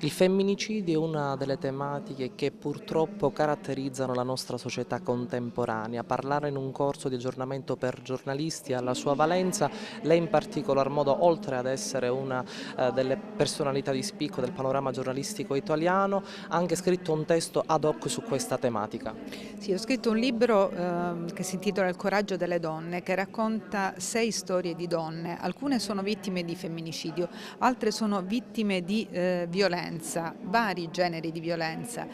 Il femminicidio è una delle tematiche che purtroppo caratterizzano la nostra società contemporanea. Parlare in un corso di aggiornamento per giornalisti ha la sua valenza. Lei in particolar modo, oltre ad essere una delle personalità di spicco del panorama giornalistico italiano, ha anche scritto un testo ad hoc su questa tematica. Sì, ho scritto un libro che si intitola Il coraggio delle donne, che racconta 6 storie di donne. Alcune sono vittime di femminicidio, altre sono vittime di violenza, vari generi di violenza.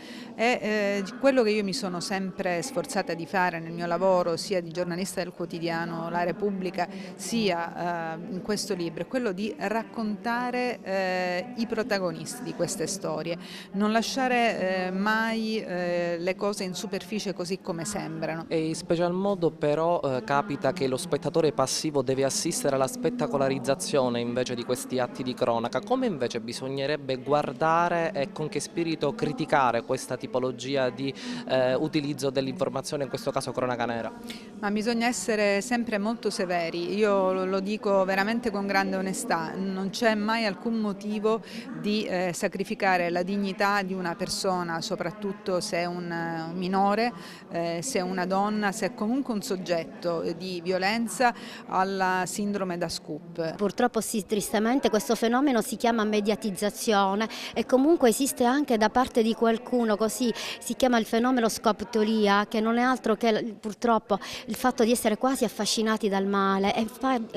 Quello che io mi sono sempre sforzata di fare nel mio lavoro, sia di giornalista del quotidiano La Repubblica, sia in questo libro, è quello di raccontare i protagonisti di queste storie, non lasciare mai le cose in superficie così come sembrano. E in special modo però capita che lo spettatore passivo deve assistere alla spettacolarizzazione invece di questi atti di cronaca. Come invece bisognerebbe guardare e con che spirito criticare questa tipologia di utilizzo dell'informazione, in questo caso cronaca nera? Ma bisogna essere sempre molto severi, io lo dico veramente con grande onestà, non c'è mai alcun motivo di sacrificare la dignità di una persona, soprattutto se è un minore, se è una donna, se è comunque un soggetto di violenza, alla sindrome da scoop. Purtroppo sì, tristemente questo fenomeno si chiama mediatizzazione e comunque esiste anche da parte di qualcuno, così si chiama il fenomeno scoptolia, che non è altro che purtroppo il fatto di essere quasi affascinati dal male, è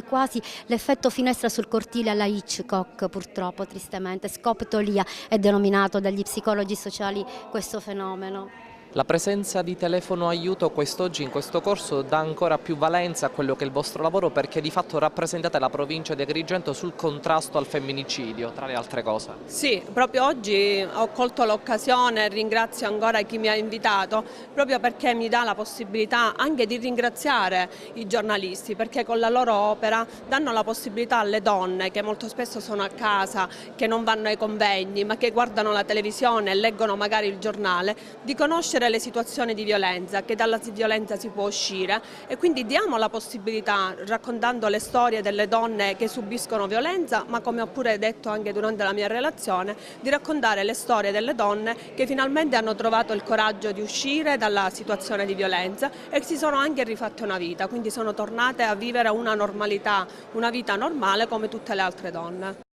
quasi l'effetto finestra sul cortile alla Hitchcock, purtroppo, tristemente. Scoptolia è denominato dagli psicologi sociali questo fenomeno. La presenza di telefono aiuto quest'oggi in questo corso dà ancora più valenza a quello che è il vostro lavoro, perché di fatto rappresentate la provincia di Agrigento sul contrasto al femminicidio, tra le altre cose. Sì, proprio oggi ho colto l'occasione e ringrazio ancora chi mi ha invitato, proprio perché mi dà la possibilità anche di ringraziare i giornalisti, perché con la loro opera danno la possibilità alle donne che molto spesso sono a casa, che non vanno ai convegni, ma che guardano la televisione e leggono magari il giornale, di conoscere le situazioni di violenza, che dalla violenza si può uscire, e quindi diamo la possibilità, raccontando le storie delle donne che subiscono violenza, ma come ho pure detto anche durante la mia relazione, di raccontare le storie delle donne che finalmente hanno trovato il coraggio di uscire dalla situazione di violenza e si sono anche rifatte una vita, quindi sono tornate a vivere una normalità, una vita normale come tutte le altre donne.